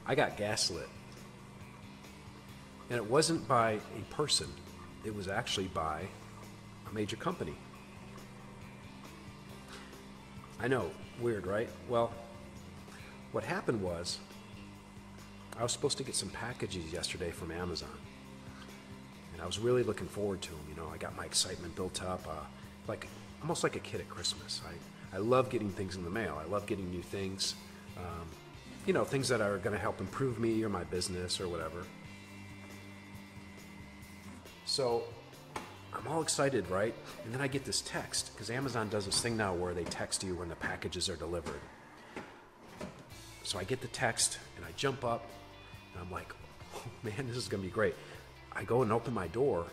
I got gaslit. And it wasn't by a person. It was actually by a major company. I know, weird, right? Well, what happened was, I was supposed to get some packages yesterday from Amazon. And I was really looking forward to them. You know, I got my excitement built up, like almost like a kid at Christmas. I love getting things in the mail. I love getting new things, you know, things that are going to help improve me or my business or whatever. So I'm all excited, right? And then I get this text, because Amazon does this thing now where they text you when the packages are delivered. So I get the text, and I jump up, and I'm like, oh man, this is going to be great. I go and open my door.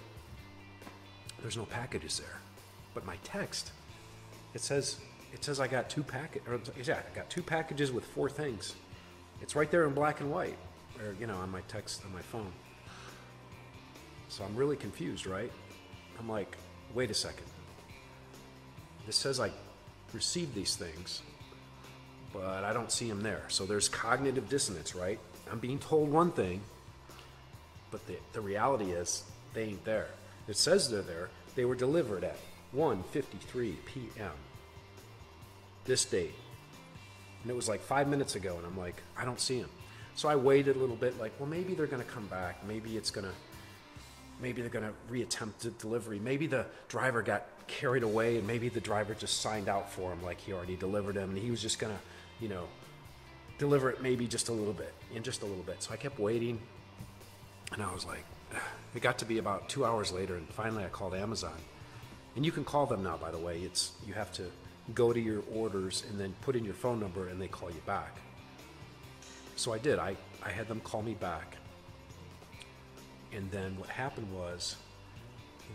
There's no packages there. But my text, it says I got I got 2 packages with 4 things. It's right there in black and white, or, you know, on my text on my phone. So I'm really confused, right? I'm like, wait a second. This says I received these things, but I don't see them there. So there's cognitive dissonance, right? I'm being told one thing, but the reality is they ain't there. It says they're there. They were delivered at 1:53 p.m. this date. And it was like 5 minutes ago, and I'm like, I don't see them. So I waited a little bit, like, well, maybe they're going to come back. Maybe they're going to reattempt the delivery. Maybe the driver got carried away, and maybe the driver just signed out for him like he already delivered him, and he was just going to, you know, deliver it maybe just a little bit, So I kept waiting, and I was like, it got to be about 2 hours later, and finally I called Amazon. And you can call them now, by the way. You have to go to your orders and then put in your phone number, and they call you back. So I did. I had them call me back. And then what happened was,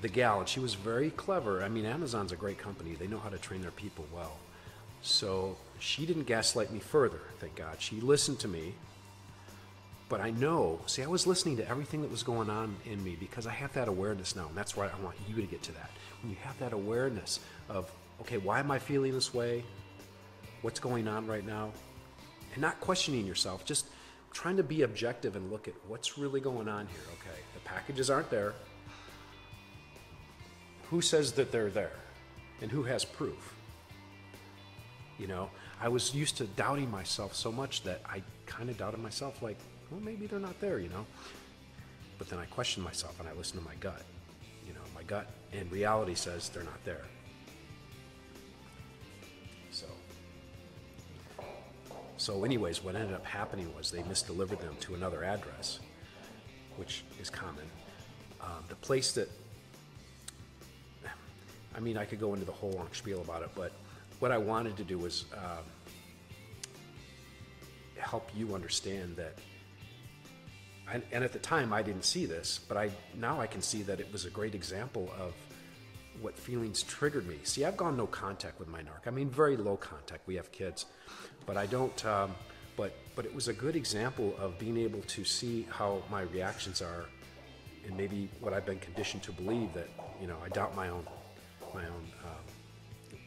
the gal, and she was very clever. I mean, Amazon's a great company. They know how to train their people well. So she didn't gaslight me further, thank God. She listened to me. But I know, see, I was listening to everything that was going on in me, because I have that awareness now, and that's why I want you to get to that. When you have that awareness of, okay, why am I feeling this way? What's going on right now? And not questioning yourself, just trying to be objective and look at what's really going on here. Okay, the packages aren't there. Who says that they're there? And who has proof? You know, I was used to doubting myself so much that I kind of doubted myself, like, well, maybe they're not there, you know. But then I questioned myself, and I listened to my gut. You know, my gut and reality says they're not there. So anyways, what ended up happening was they misdelivered them to another address, which is common. The place that, I mean, I could go into the whole long spiel about it, but what I wanted to do was help you understand that, and at the time I didn't see this, but now I can see that it was a great example of what feelings triggered me. See, I've gone no contact with my narc. I mean, very low contact. We have kids, but I don't. But it was a good example of being able to see how my reactions are, and maybe what I've been conditioned to believe, that, you know, I doubt my own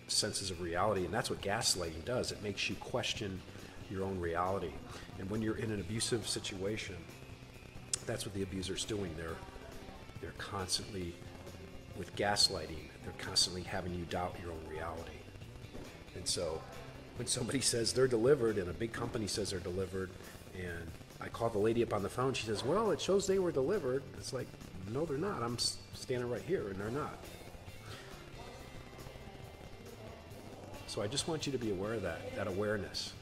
senses of reality, and that's what gaslighting does. It makes you question your own reality. And when you're in an abusive situation, that's what the abuser's doing. They're constantly, with gaslighting, they're constantly having you doubt your own reality. And so when somebody says they're delivered, and a big company says they're delivered, and I call the lady up on the phone, she says, well, it shows they were delivered. It's like, no, they're not. I'm standing right here, and they're not. So I just want you to be aware of that awareness.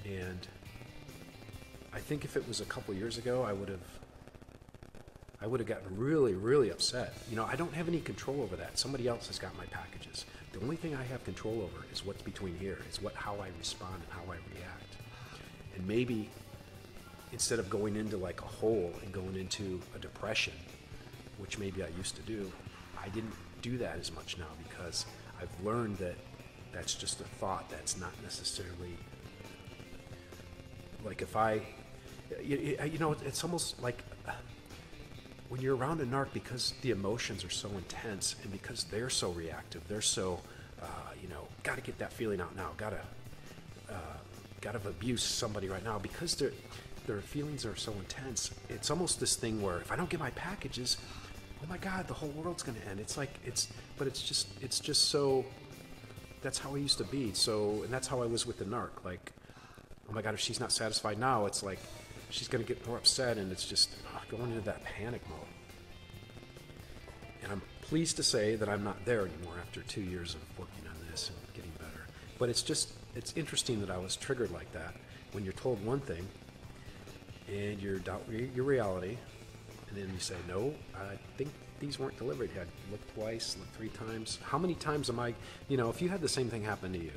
And I think if it was a couple years ago, I would have gotten really, really upset. You know, I don't have any control over that. Somebody else has got my packages. The only thing I have control over is what's between here, is how I respond and how I react. And maybe instead of going into like a hole and going into a depression, which maybe I used to do, I didn't do that as much now, because I've learned that that's just a thought. That's not necessarily, like, if you know, it's almost like when you're around a narc, because the emotions are so intense, and because they're so reactive, they're so, you know, got to get that feeling out now, got got to abuse somebody right now because their feelings are so intense. It's almost this thing where if I don't get my packages, oh my God, the whole world's going to end. It's like, but it's just so, that's how I used to be. So, and that's how I was with the narc. Like, oh my God, if she's not satisfied now, it's like, she's going to get more upset, and it's just going into that panic mode. And I'm pleased to say that I'm not there anymore after 2 years of working on this and getting better. But it's interesting that I was triggered like that when you're told one thing and you doubt your reality, and then you say, no, I think these weren't delivered. You had to look twice, look 3 times. How many times am I, if you had the same thing happen to you,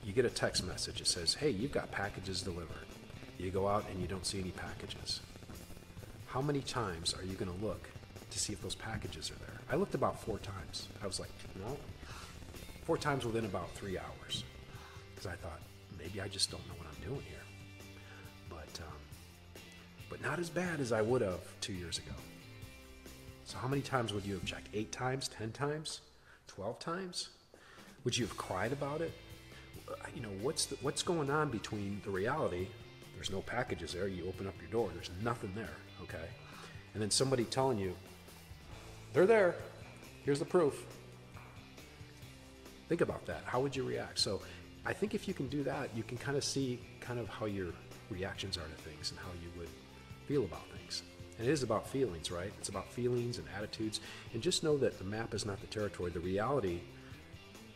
you get a text message that says, hey, you've got packages delivered. You go out and you don't see any packages. How many times are you going to look to see if those packages are there? I looked about 4 times. I was like, no, 4 times within about 3 hours. Because I thought, maybe I just don't know what I'm doing here. But not as bad as I would have 2 years ago. So how many times would you have checked? 8 times, 10 times, 12 times? Would you have cried about it? What's going on between the reality, there's no packages there, you open up your door, there's nothing there, okay? And then somebody telling you, they're there, here's the proof. Think about that. How would you react? So I think if you can do that, you can kind of see how your reactions are to things and how you would feel about things. And it is about feelings, right? It's about feelings and attitudes. And just know that the map is not the territory. The reality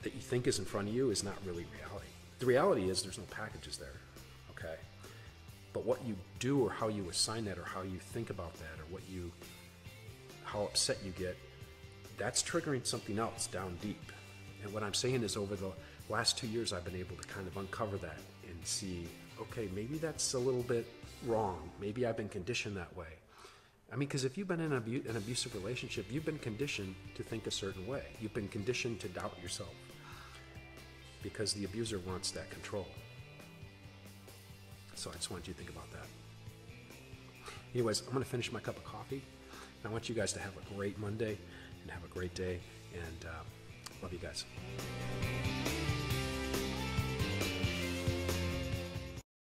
that you think is in front of you is not really reality. The reality is there's no packages there, okay? But what you do or how you assign that or how you think about that or how upset you get, that's triggering something else down deep. And what I'm saying is over the last 2 years, I've been able to kind of uncover that and see, okay, maybe that's a little bit wrong. Maybe I've been conditioned that way. I mean, because if you've been in an abusive relationship, you've been conditioned to think a certain way. You've been conditioned to doubt yourself because the abuser wants that control. So I just wanted you to think about that. Anyways, I'm going to finish my cup of coffee. I want you guys to have a great Monday and have a great day. And love you guys.